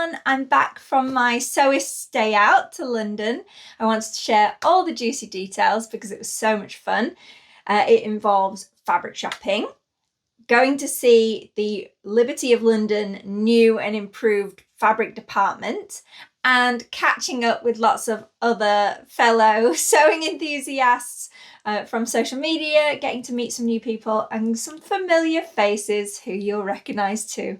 everyone, I'm back from my sewist day out to London. I wanted to share all the juicy details because it was so much fun. It involves fabric shopping, going to see the Liberty of London new and improved fabric department, and catching up with lots of other fellow sewing enthusiasts from social media, getting to meet some new people and some familiar faces who you'll recognise too.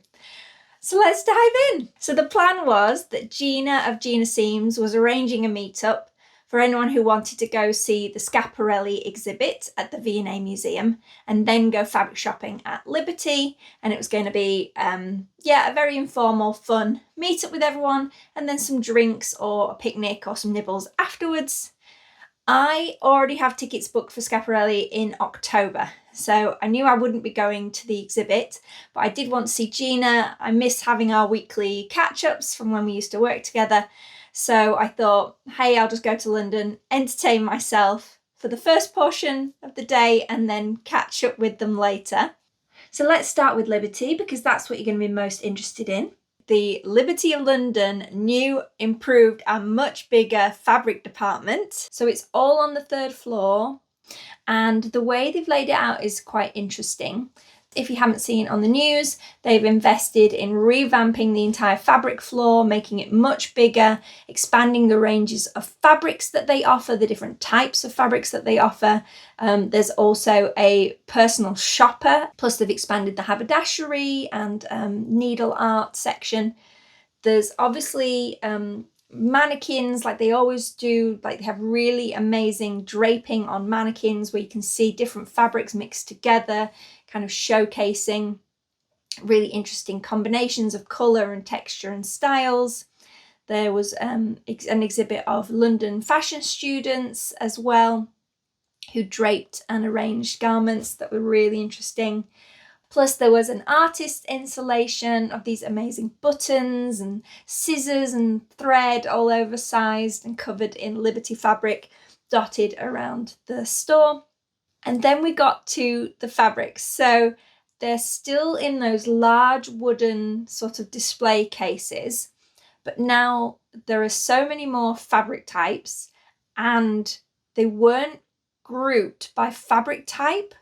So let's dive in. So the plan was that Gina of Gina Seams was arranging a meetup for anyone who wanted to go see the Schiaparelli exhibit at the V&A Museum and then go fabric shopping at Liberty. And it was going to be, a very informal, fun meetup with everyone, and then some drinks or a picnic or some nibbles afterwards. I already have tickets booked for Schiaparelli in October, so I knew I wouldn't be going to the exhibit, but I did want to see Gina. I miss having our weekly catch-ups from when we used to work together, so I thought, hey, I'll just go to London, entertain myself for the first portion of the day and then catch up with them later. So let's start with Liberty because that's what you're going to be most interested in. The Liberty of London new, improved and much bigger fabric department. So it's all on the third floor, and the way they've laid it out is quite interesting. If you haven't seen on the news, they've invested in revamping the entire fabric floor, making it much bigger, expanding the ranges of fabrics that they offer, the different types of fabrics that they offer. There's also a personal shopper, plus they've expanded the haberdashery and needle art section. There's obviously mannequins like they always do, like they have really amazing draping on mannequins where you can see different fabrics mixed together, kind of showcasing really interesting combinations of colour and texture and styles. There was an exhibit of London fashion students as well, who draped and arranged garments that were really interesting. Plus there was an artist installation of these amazing buttons and scissors and thread all oversized and covered in Liberty fabric dotted around the store. And then we got to the fabrics. So they're still in those large wooden sort of display cases, but now there are so many more fabric types and they weren't grouped by fabric type.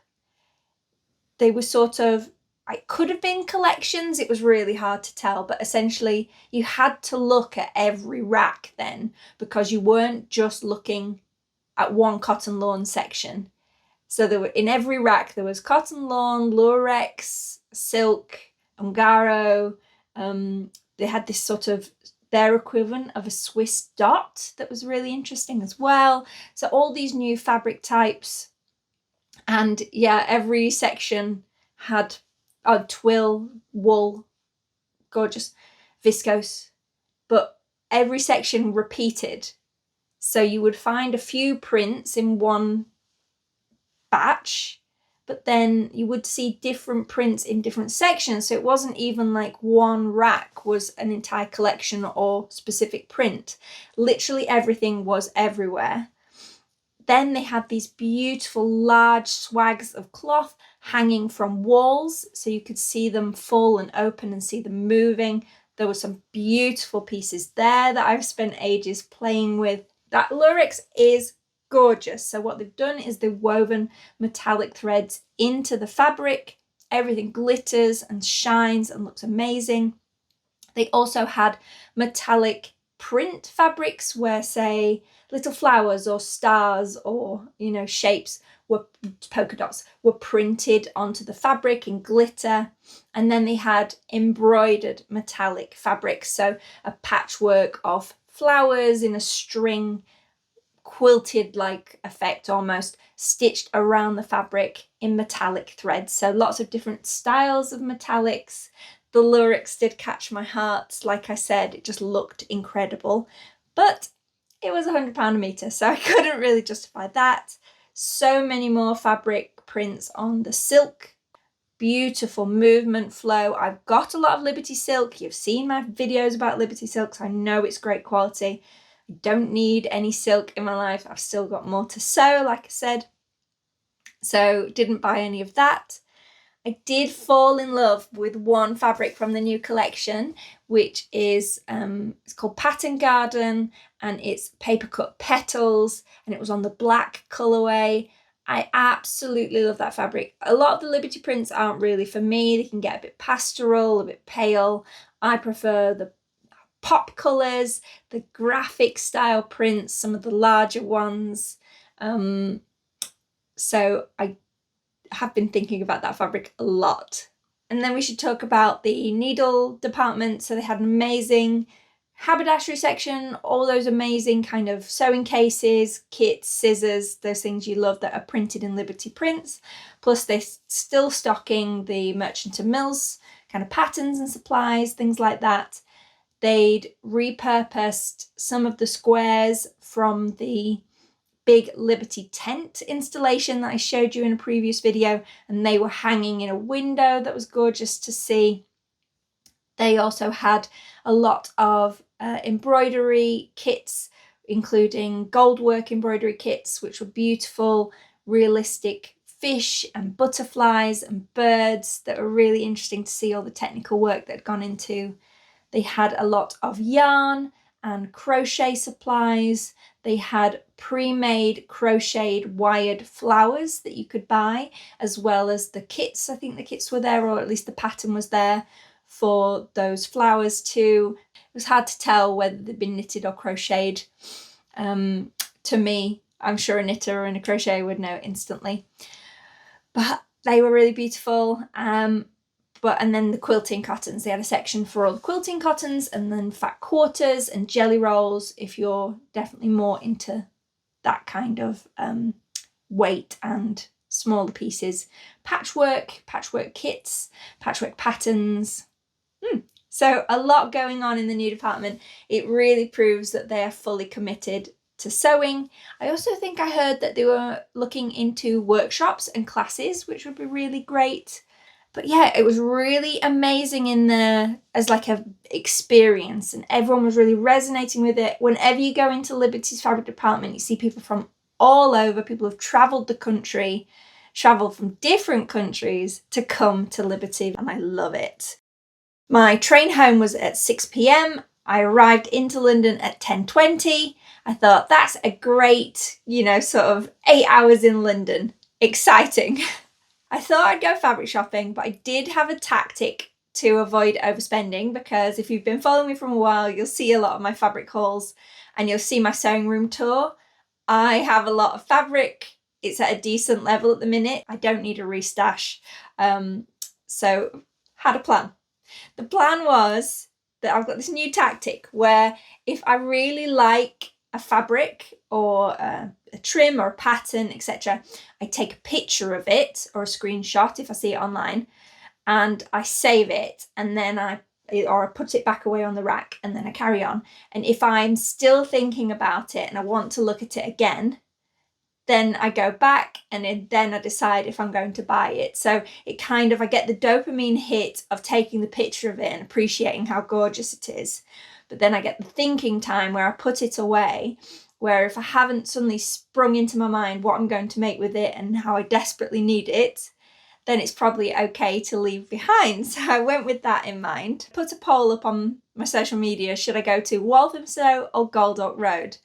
They were sort of, it could have been collections, it was really hard to tell, but essentially you had to look at every rack then because you weren't just looking at one cotton lawn section. So there were, in every rack there was cotton lawn, lurex, silk, ungaro. They had this sort of their equivalent of a Swiss dot that was really interesting as well. So all these new fabric types. And yeah, every section had twill, wool, gorgeous, viscose, but every section repeated. So you would find a few prints in one batch, but then you would see different prints in different sections. So it wasn't even like one rack was an entire collection or specific print. Literally everything was everywhere. Then they had these beautiful large swags of cloth hanging from walls so you could see them full and open and see them moving. There were some beautiful pieces there that I've spent ages playing with. That lurex is gorgeous. So what they've done is they've woven metallic threads into the fabric. Everything glitters and shines and looks amazing. They also had metallic print fabrics where, say, little flowers or stars or, shapes were polka dots were printed onto the fabric in glitter. And then they had embroidered metallic fabrics, so a patchwork of flowers in a string, quilted like effect almost, stitched around the fabric in metallic threads. So lots of different styles of metallics. The lurex did catch my heart. Like I said, it just looked incredible, but it was £100 a metre, so I couldn't really justify that. So many more fabric prints on the silk. Beautiful movement flow. I've got a lot of Liberty silk. You've seen my videos about Liberty silk, so I know it's great quality. I don't need any silk in my life. I've still got more to sew, like I said. So didn't buy any of that. I did fall in love with one fabric from the new collection, which is it's called Pattern Garden, and it's paper cut petals, and it was on the black colourway. I absolutely love that fabric. A lot of the Liberty prints aren't really for me. They can get a bit pastoral, a bit pale. I prefer the pop colours, the graphic style prints, some of the larger ones. So I have been thinking about that fabric a lot. And then we should talk about the needle department. So they had an amazing haberdashery section, all those amazing kind of sewing cases, kits, scissors, those things you love that are printed in Liberty prints. Plus they're still stocking the merchant and mills kind of patterns and supplies, things like that. They'd repurposed some of the squares from the big Liberty tent installation that I showed you in a previous video, and they were hanging in a window that was gorgeous to see. They also had a lot of embroidery kits, including goldwork embroidery kits, which were beautiful, realistic fish and butterflies and birds that were really interesting to see all the technical work that had gone into. They had a lot of yarn and crochet supplies. They had pre-made crocheted wired flowers that you could buy, as well as the kits. I think the kits were there, or at least the pattern was there for those flowers too. It was hard to tell whether they'd been knitted or crocheted. To me, I'm sure a knitter and a crochet would know instantly. But they were really beautiful. And then the quilting cottons, they had a section for all the quilting cottons, and then fat quarters and jelly rolls if you're definitely more into that kind of weight and smaller pieces. Patchwork kits, patchwork patterns. So a lot going on in the new department. It really proves that they are fully committed to sewing. I also think I heard that they were looking into workshops and classes, which would be really great. But yeah, it was really amazing in there as like a experience, and everyone was really resonating with it. Whenever you go into Liberty's fabric department, you see people from all over. People have travelled the country, travelled from different countries to come to Liberty, and I love it. My train home was at 6 p.m. I arrived into London at 10:20. I thought that's a great, sort of 8 hours in London. Exciting. I thought I'd go fabric shopping, but I did have a tactic to avoid overspending, because if you've been following me for a while, you'll see a lot of my fabric hauls and you'll see my sewing room tour. I have a lot of fabric. It's at a decent level at the minute. I don't need a restash. So had a plan. The plan was that I've got this new tactic where if I really like a fabric or a trim or a pattern, etc., I take a picture of it or a screenshot if I see it online, and I save it, and then I put it back away on the rack, and then I carry on. And if I'm still thinking about it and I want to look at it again, then I go back and then I decide if I'm going to buy it. So it kind of, I get the dopamine hit of taking the picture of it and appreciating how gorgeous it is. But then I get the thinking time where I put it away, where if I haven't suddenly sprung into my mind what I'm going to make with it and how I desperately need it, then it's probably okay to leave behind. So I went with that in mind. Put a poll up on my social media. Should I go to Walthamstow or Goldhawk Road?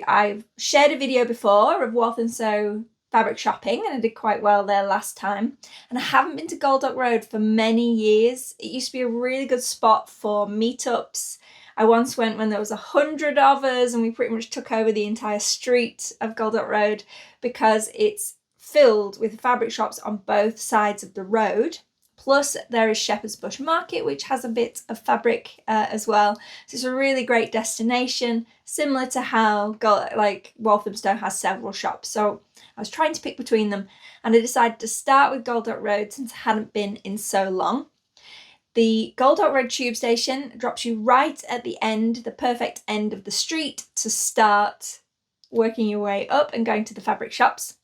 I've shared a video before of Walthamstow fabric shopping, and I did quite well there last time. And I haven't been to Goldhawk Road for many years. It used to be a really good spot for meetups. I once went when there was 100 of us, and we pretty much took over the entire street of Goldhawk Road because it's filled with fabric shops on both sides of the road. Plus there is Shepherd's Bush Market, which has a bit of fabric as well. So it's a really great destination, similar to how Walthamstow has several shops. So I was trying to pick between them, and I decided to start with Goldhawk Road since I hadn't been in so long. The Goldhawk Road tube station drops you right at the end, the perfect end of the street to start working your way up and going to the fabric shops.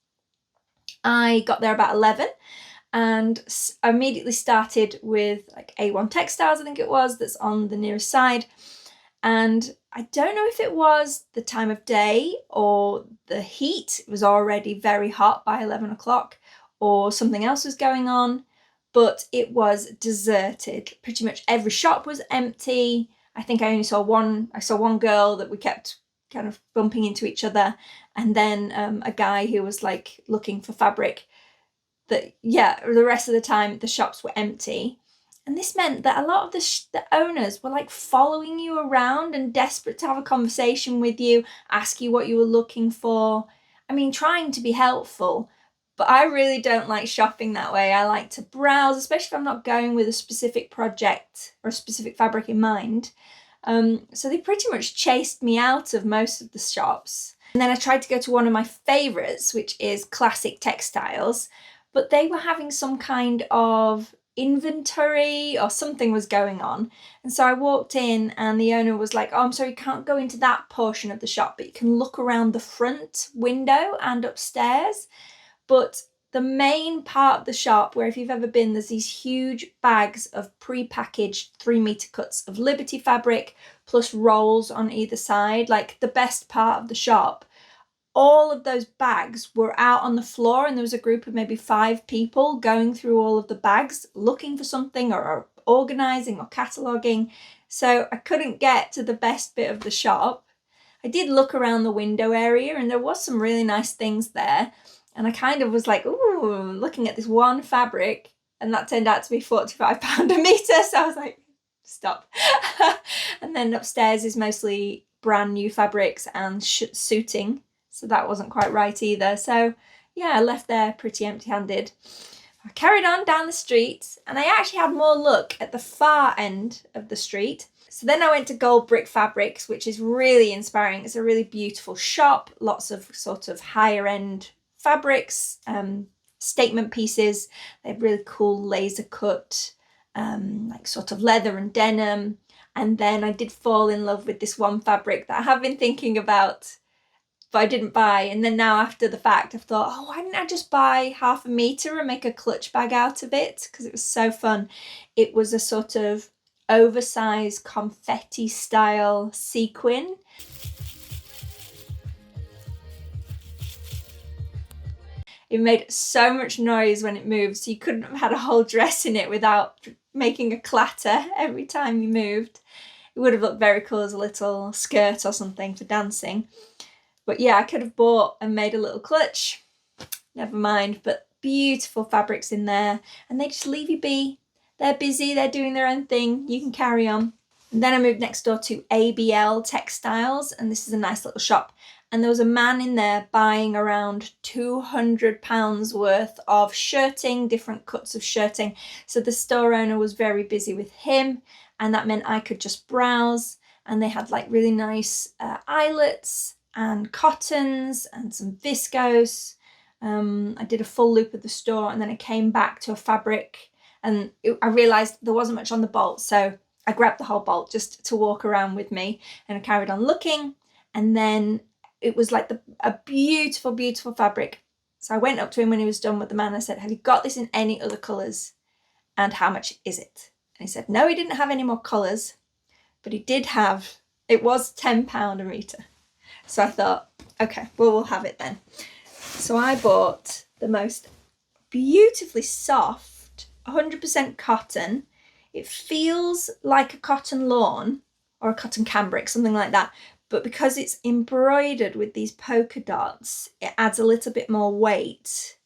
I got there about 11. And I immediately started with like A1 Textiles, I think it was, that's on the nearest side. And I don't know if it was the time of day or the heat. It was already very hot by 11 o'clock, or something else was going on. but it was deserted. Pretty much every shop was empty. I think I only saw one. I saw one girl that we kept kind of bumping into each other, and then a guy who was like looking for fabric. That, yeah, the rest of the time the shops were empty. And this meant that a lot of the owners were like following you around and desperate to have a conversation with you, ask you what you were looking for. I mean, trying to be helpful, but I really don't like shopping that way. I like to browse, especially if I'm not going with a specific project or a specific fabric in mind. So they pretty much chased me out of most of the shops. And then I tried to go to one of my favourites, which is Classic Textiles, but they were having some kind of inventory or something was going on. And so I walked in and the owner was like, oh, I'm sorry, you can't go into that portion of the shop, but you can look around the front window and upstairs. But the main part of the shop, where if you've ever been, there's these huge bags of pre-packaged 3-metre cuts of Liberty fabric plus rolls on either side, like the best part of the shop. All of those bags were out on the floor, and there was a group of maybe 5 people going through all of the bags looking for something or organising or cataloguing. So I couldn't get to the best bit of the shop. I did look around the window area and there was some really nice things there. And I kind of was like, ooh, looking at this one fabric, and that turned out to be £45 a metre. So I was like, stop. And then upstairs is mostly brand new fabrics and suiting. So that wasn't quite right either. So yeah, I left there pretty empty-handed. I carried on down the street and I actually had more luck at the far end of the street. So then I went to Gold Brick Fabrics, which is really inspiring. It's a really beautiful shop, lots of sort of higher end fabrics, statement pieces. They have really cool laser cut, like sort of leather and denim. And then I did fall in love with this one fabric that I have been thinking about, but I didn't buy. And then now after the fact, I've thought, oh, why didn't I just buy half a metre and make a clutch bag out of it? Because it was so fun. It was a sort of oversized confetti style sequin. It made so much noise when it moved, so you couldn't have had a whole dress in it without making a clatter every time you moved. It would have looked very cool as a little skirt or something for dancing. But yeah, I could have bought and made a little clutch. Never mind, but beautiful fabrics in there. And they just leave you be. They're busy, they're doing their own thing. You can carry on. And then I moved next door to ABL Textiles, and this is a nice little shop. And there was a man in there buying around £200 worth of shirting, different cuts of shirting. So the store owner was very busy with him, and that meant I could just browse. And they had like really nice eyelets and cottons and some viscose. I did a full loop of the store, and then I came back to a fabric, and I realised there wasn't much on the bolt, so I grabbed the whole bolt just to walk around with me, and I carried on looking. And then it was like a beautiful, beautiful fabric. So I went up to him when he was done with the man. I said, have you got this in any other colours? And how much is it? And he said, no, he didn't have any more colours, but he did have, it was £10 a metre. So I thought, okay, well, we'll have it then. So I bought the most beautifully soft, 100% cotton. It feels like a cotton lawn or a cotton cambric, something like that. But because it's embroidered with these polka dots, it adds a little bit more weight,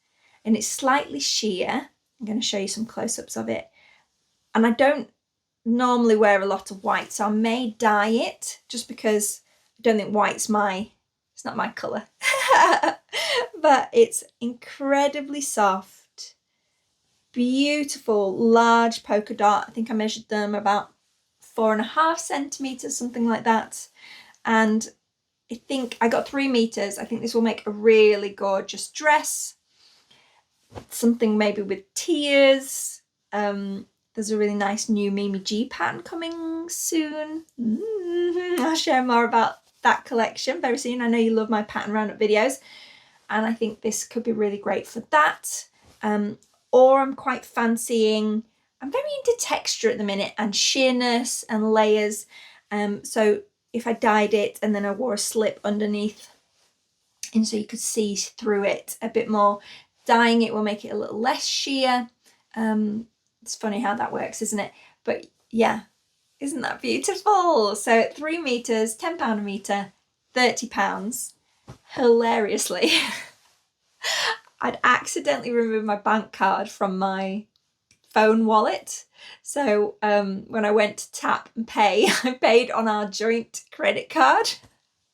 and it's slightly sheer. I'm going to show you some close-ups of it. And I don't normally wear a lot of white, so I may dye it just because I don't think white's it's not my colour. But it's incredibly soft, beautiful, large polka dot. I think I measured them about 4.5 centimetres, something like that. And I think I got 3 meters. I think this will make a really gorgeous dress. Something maybe with tiers. There's a really nice new Mimi G pattern coming soon. I'll share more about that collection very soon. I know you love my pattern roundup videos, and I think this could be really great for that. Or I'm quite fancying, I'm very into texture at the minute and sheerness and layers. So if I dyed it and then I wore a slip underneath, and so you could see through it a bit more, dyeing it will make it a little less sheer. It's funny how that works, isn't it? But yeah, isn't that beautiful? So 3 meters, £10 a metre, £30. Hilariously, I'd accidentally removed my bank card from my phone wallet. So when I went to tap and pay, I paid on our joint credit card.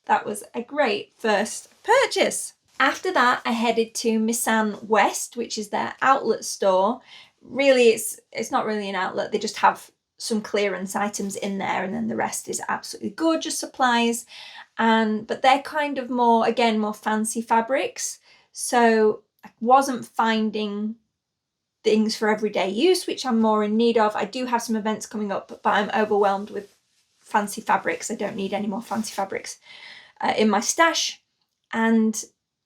That was a great first purchase. After that, I headed to Missan West, which is their outlet store. Really, it's not really an outlet. They just have some clearance items in there, and then the rest is absolutely gorgeous supplies. But they're kind of more fancy fabrics. So I wasn't finding things for everyday use, which I'm more in need of. I do have some events coming up, but I'm overwhelmed with fancy fabrics. I don't need any more fancy fabrics in my stash. And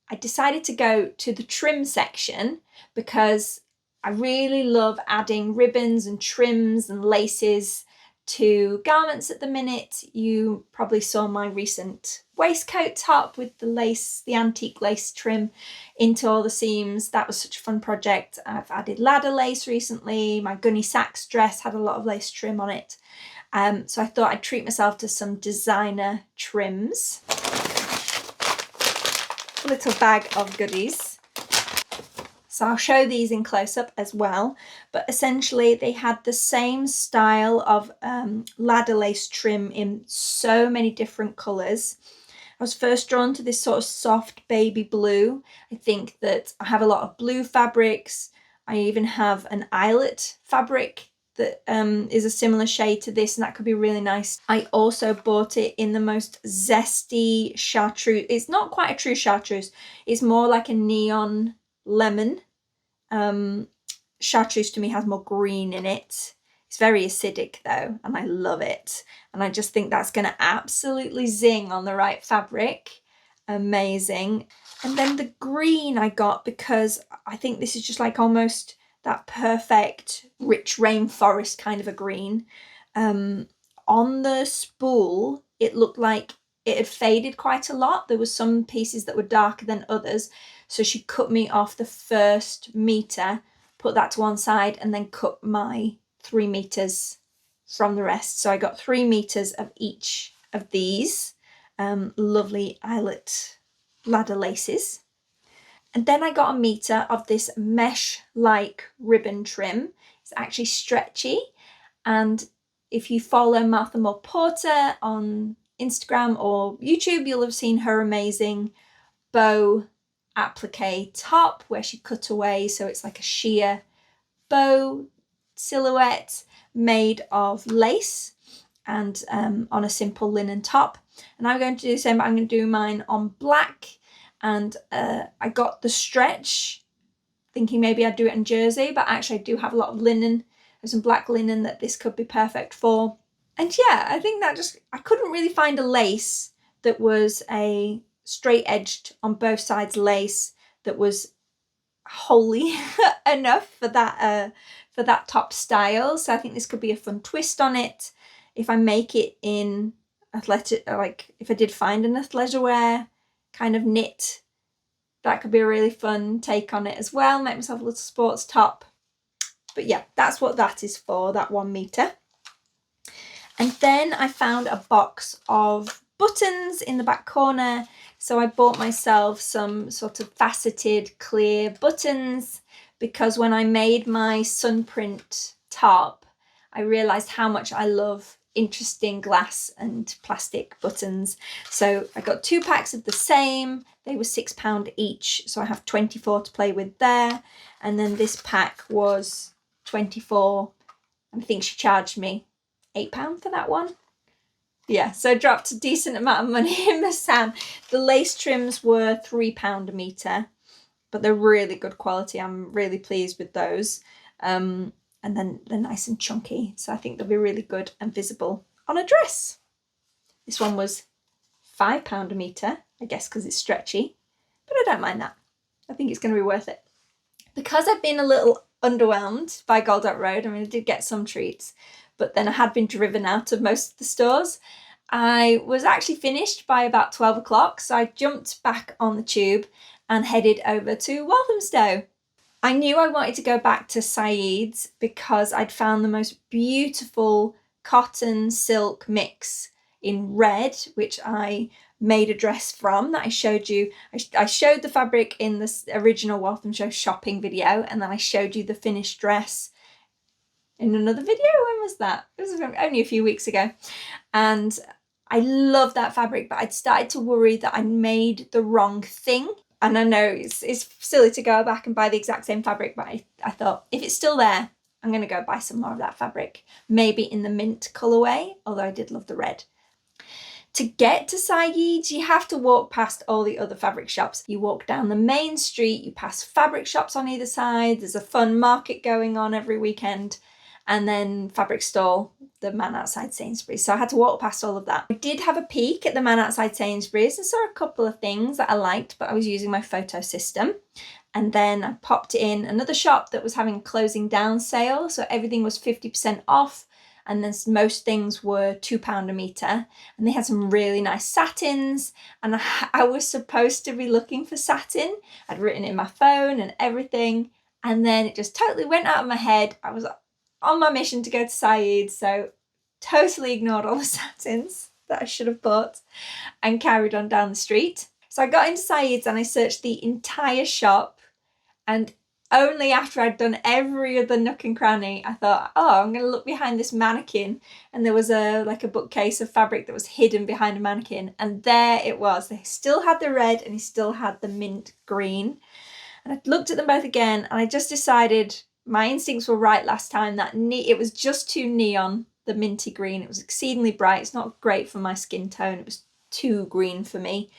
I decided to go to the trim section because I really love adding ribbons and trims and laces to garments at the minute. You probably saw my recent waistcoat top with the lace, the antique lace trim into all the seams. That was such a fun project. I've added ladder lace recently. My Gunny Sacks dress had a lot of lace trim on it. So I thought I'd treat myself to some designer trims. A little bag of goodies. So I'll show these in close-up as well, but essentially they had the same style of ladder lace trim in so many different colours. I was first drawn to this sort of soft baby blue. I think that I have a lot of blue fabrics. I even have an eyelet fabric that is a similar shade to this, and that could be really nice. I also bought it in the most zesty chartreuse. It's not quite a true chartreuse. It's more like a neon lemon. Chartreuse to me has more green in it. It's very acidic though, and I love it. And I just think that's going to absolutely zing on the right fabric. Amazing. And then the green I got because I think this is just like almost that perfect rich rainforest kind of a green. On the spool, it looked like it had faded quite a lot. There was some pieces that were darker than others. So she cut me off the first metre, put that to one side, and then cut my 3 meters from the rest. So I got 3 meters of each of these lovely eyelet ladder laces. And then I got a metre of this mesh-like ribbon trim. It's actually stretchy. And if you follow Martha Moore Porter on Instagram or YouTube, you'll have seen her amazing bow applique top where she cut away. So it's like a sheer bow silhouette made of lace and on a simple linen top. And I'm going to do the same, but I'm going to do mine on black. And I got the stretch, thinking maybe I'd do it in jersey, but actually I do have a lot of linen. There's some black linen that this could be perfect for. And yeah, I think that I couldn't really find a lace that was a straight edged on both sides lace that was wholly enough for that top style. So I think this could be a fun twist on it. If I make it in athletic, like if I did find an athleisure wear kind of knit, that could be a really fun take on it as well. Make myself a little sports top. But yeah, that's what that is for, that 1 metre. And then I found a box of buttons in the back corner. So I bought myself some sort of faceted clear buttons because when I made my sunprint top, I realised how much I love interesting glass and plastic buttons. So I got 2 packs of the same. They were £6 each, so I have 24 to play with there. And then this pack was 24. I think she charged me £8 for that one. Yeah, so I dropped a decent amount of money in Missan. The lace trims were £3 a metre, but they're really good quality. I'm really pleased with those. And then they're nice and chunky, so I think they'll be really good and visible on a dress. This one was £5 a metre, I guess because it's stretchy, but I don't mind that. I think it's going to be worth it. Because I've been a little underwhelmed by Goldhawk Road, I mean, I did get some treats, but then I had been driven out of most of the stores. I was actually finished by about 12 o'clock, so I jumped back on the tube and headed over to Walthamstow. I knew I wanted to go back to Saeed's because I'd found the most beautiful cotton silk mix in red, which I made a dress from that I showed you. I showed the fabric in the original Walthamstow shopping video, and then I showed you the finished dress in another video. When was that? It was only a few weeks ago. And I love that fabric, but I'd started to worry that I made the wrong thing. And I know it's silly to go back and buy the exact same fabric, but I thought if it's still there, I'm going to go buy some more of that fabric. Maybe in the mint colourway, although I did love the red. To get to Saeed's, you have to walk past all the other fabric shops. You walk down the main street, you pass fabric shops on either side. There's a fun market going on every weekend. And then fabric stall, the man outside Sainsbury's. So I had to walk past all of that. I did have a peek at the man outside Sainsbury's and saw a couple of things that I liked, but I was using my photo system. And then I popped in another shop that was having a closing down sale. So everything was 50% off. And then most things were £2 a metre. And they had some really nice satins. And I was supposed to be looking for satin. I'd written it in my phone and everything. And then it just totally went out of my head. I was on my mission to go to Saeed's, so totally ignored all the satins that I should have bought and carried on down the street. So I got into Saeed's and I searched the entire shop, and only after I'd done every other nook and cranny, I thought, oh, I'm going to look behind this mannequin. And there was a bookcase of fabric that was hidden behind a mannequin, and there it was. They still had the red and he still had the mint green. And I looked at them both again, and I just decided, my instincts were right last time, that it was just too neon, the minty green. It was exceedingly bright. It's not great for my skin tone. It was too green for me.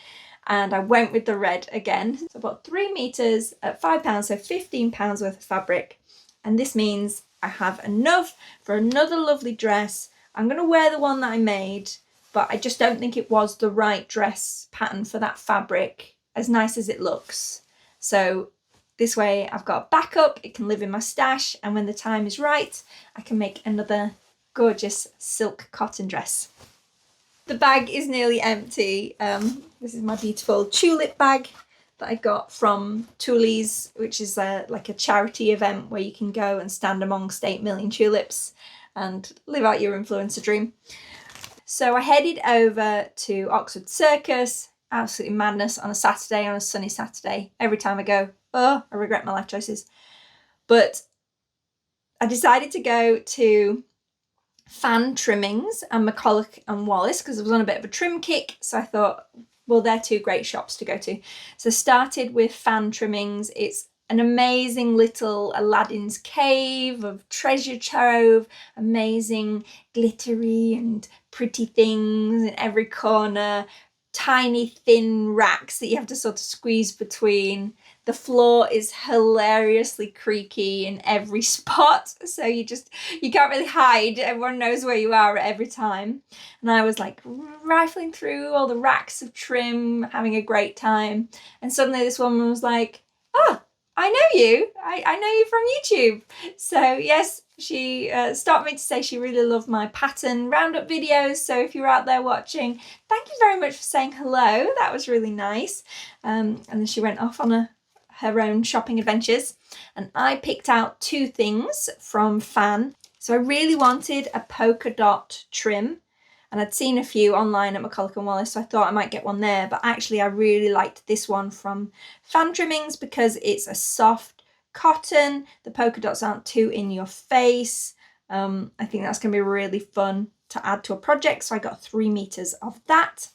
And I went with the red again. So I bought 3 metres at £5, so £15 worth of fabric. And this means I have enough for another lovely dress. I'm going to wear the one that I made, but I just don't think it was the right dress pattern for that fabric, as nice as it looks. So this way I've got a backup, it can live in my stash, and when the time is right, I can make another gorgeous silk cotton dress. The bag is nearly empty. This is my beautiful tulip bag that I got from Tuli's, which is like a charity event where you can go and stand amongst 8 million tulips and live out your influencer dream. So I headed over to Oxford Circus, absolutely madness, on a Saturday, on a sunny Saturday. Every time I go, oh, I regret my life choices. But I decided to go to Fan Trimmings and MacCulloch and Wallis because I was on a bit of a trim kick. So I thought, well, they're 2 great shops to go to. So I started with Fan Trimmings. It's an amazing little Aladdin's cave of treasure trove, amazing glittery and pretty things in every corner, tiny thin racks that you have to sort of squeeze between. The floor is hilariously creaky in every spot, so you can't really hide. Everyone knows where you are at every time. And I was like rifling through all the racks of trim, having a great time. And suddenly this woman was like, oh, I know you. I know you from YouTube. So yes, she stopped me to say she really loved my pattern roundup videos. So if you're out there watching, thank you very much for saying hello. That was really nice. And then she went off on her own shopping adventures, and I picked out 2 things from Fan. So I really wanted a polka dot trim, and I'd seen a few online at MacCulloch and Wallis, so I thought I might get one there, but actually I really liked this one from Fan Trimmings because it's a soft cotton. The polka dots aren't too in your face. I think that's going to be really fun to add to a project, so I got 3 meters of that.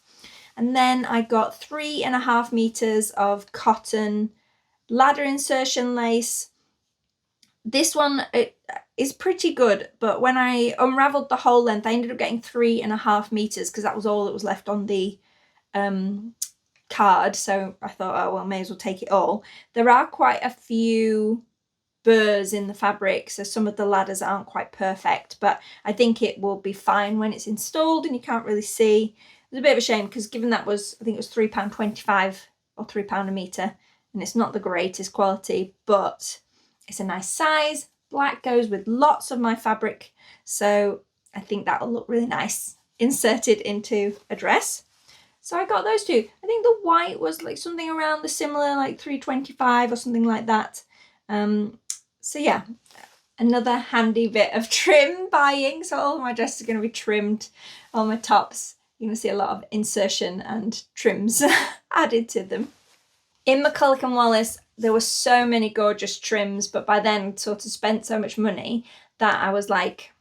And then I got 3.5 meters of cotton ladder insertion lace. This one is pretty good, but when I unraveled the whole length, I ended up getting 3.5 meters because that was all that was left on the card. So I thought, oh well, may as well take it all. There are quite a few burrs in the fabric, so some of the ladders aren't quite perfect, but I think it will be fine when it's installed and you can't really see. It's a bit of a shame because given that was, I think it was £3.25 or £3 a metre, and it's not the greatest quality, but it's a nice size. Black goes with lots of my fabric, so I think that'll look really nice inserted into a dress. So I got those 2. I think the white was like something around the similar, like £3.25 or something like that. So yeah, another handy bit of trim buying. So all my dresses are going to be trimmed. All my tops, you're going to see a lot of insertion and trims added to them. In MacCulloch and Wallis, there were so many gorgeous trims, but by then I'd sort of spent so much money that I was like,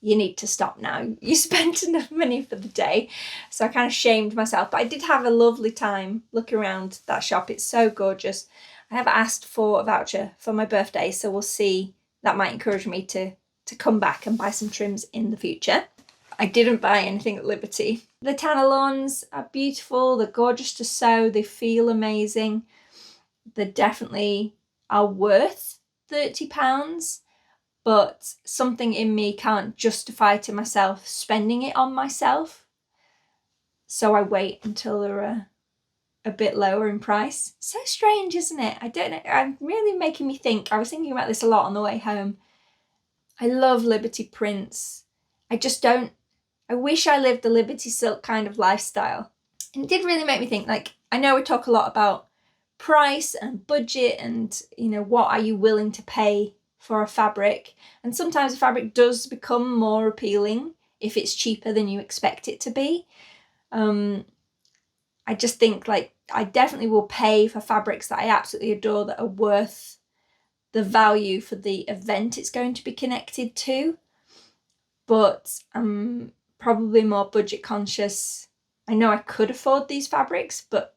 you need to stop now. You spent enough money for the day. So I kind of shamed myself, but I did have a lovely time looking around that shop. It's so gorgeous. I have asked for a voucher for my birthday, so we'll see. That might encourage me to come back and buy some trims in the future. I didn't buy anything at Liberty. The Tanner lawns are beautiful. They're gorgeous to sew. They feel amazing. They definitely are worth £30, but something in me can't justify to myself spending it on myself. So I wait until they're a bit lower in price. So strange, isn't it? I don't know. I'm really making me think. I was thinking about this a lot on the way home. I love Liberty prints. I wish I lived the Liberty silk kind of lifestyle. And it did really make me think, like, I know we talk a lot about price and budget and, you know, what are you willing to pay for a fabric? And sometimes a fabric does become more appealing if it's cheaper than you expect it to be. I just think, like, I definitely will pay for fabrics that I absolutely adore, that are worth the value for the event it's going to be connected to. But I'm probably more budget conscious. I know I could afford these fabrics, but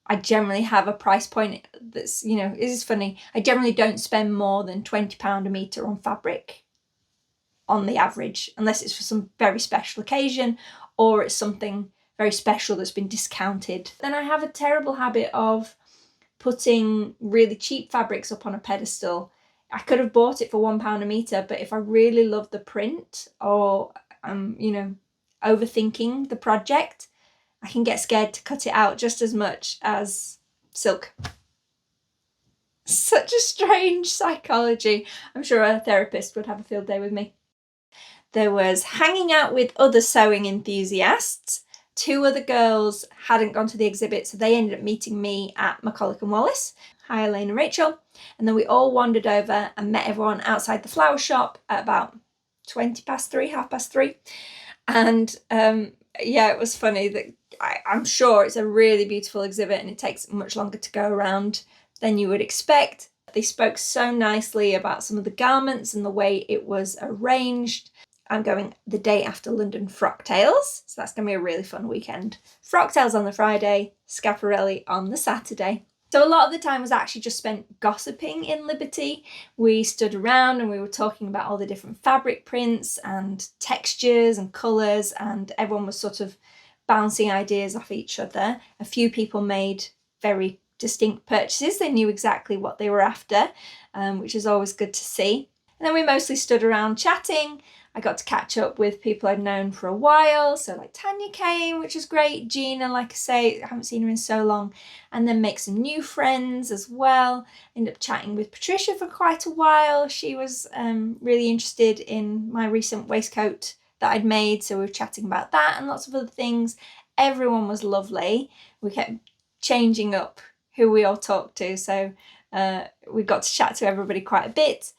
I generally have a price point that's, you know, this is funny. I generally don't spend more than £20 a metre on fabric on the average, unless it's for some very special occasion or it's something very special that's been discounted. Then I have a terrible habit of putting really cheap fabrics up on a pedestal. I could have bought it for £1 a metre, but if I really love the print or I'm, you know, overthinking the project, I can get scared to cut it out just as much as silk. Such a strange psychology. I'm sure a therapist would have a field day with me. There was hanging out with other sewing enthusiasts. 2 other girls hadn't gone to the exhibit, so they ended up meeting me at MacCulloch and Wallis. Hi, Elaine and Rachel. And then we all wandered over and met everyone outside the flower shop at about 3:20, 3:30. And yeah, it was funny that I'm sure it's a really beautiful exhibit and it takes much longer to go around than you would expect. They spoke so nicely about some of the garments and the way it was arranged. I'm going the day after London Frock Tales, so that's going to be a really fun weekend. Frock Tales on the Friday, Schiaparelli on the Saturday. So a lot of the time was actually just spent gossiping in Liberty. We stood around and we were talking about all the different fabric prints and textures and colours, and everyone was sort of bouncing ideas off each other. A few people made very distinct purchases. They knew exactly what they were after, which is always good to see. And then we mostly stood around chatting. I got to catch up with people I'd known for a while. So like Tanya came, which was great. Gina, like I say, I haven't seen her in so long. And then make some new friends as well. Ended up chatting with Patricia for quite a while. She was really interested in my recent waistcoat that I'd made. So we were chatting about that and lots of other things. Everyone was lovely. We kept changing up who we all talked to. So we got to chat to everybody quite a bit.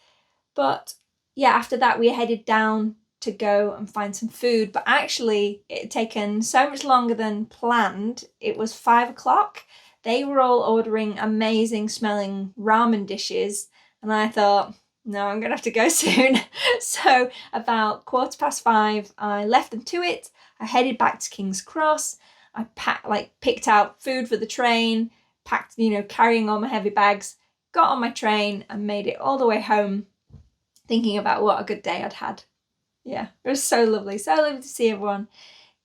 But yeah, after that we headed down to go and find some food, but actually it had taken so much longer than planned. It was 5 o'clock. They were all ordering amazing smelling ramen dishes, and I thought, no, I'm gonna have to go soon. So about 5:15, I left them to it. I headed back to King's Cross. I picked out food for the train, packed, carrying all my heavy bags, got on my train and made it all the way home, thinking about what a good day I'd had. Yeah, it was so lovely to see everyone.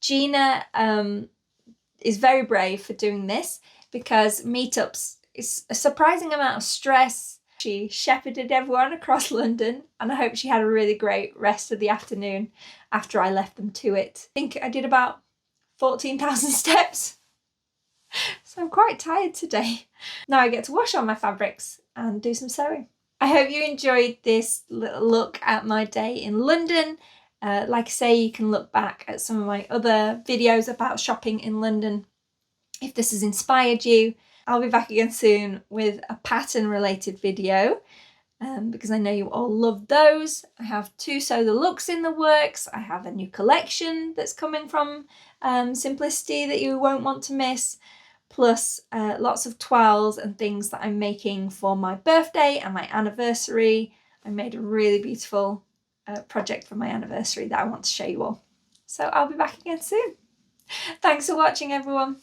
Gina is very brave for doing this because meetups is a surprising amount of stress. She shepherded everyone across London, and I hope she had a really great rest of the afternoon after I left them to it. I think I did about 14,000 steps. So I'm quite tired today. Now I get to wash all my fabrics and do some sewing. I hope you enjoyed this little look at my day in London. Like I say, you can look back at some of my other videos about shopping in London if this has inspired you. I'll be back again soon with a pattern related video because I know you all love those. I have 2 Sew the Looks in the works. I have a new collection that's coming from Simplicity that you won't want to miss, plus lots of twirls and things that I'm making for my birthday and my anniversary. I made a really beautiful project for my anniversary that I want to show you all. So I'll be back again soon. Thanks for watching, everyone.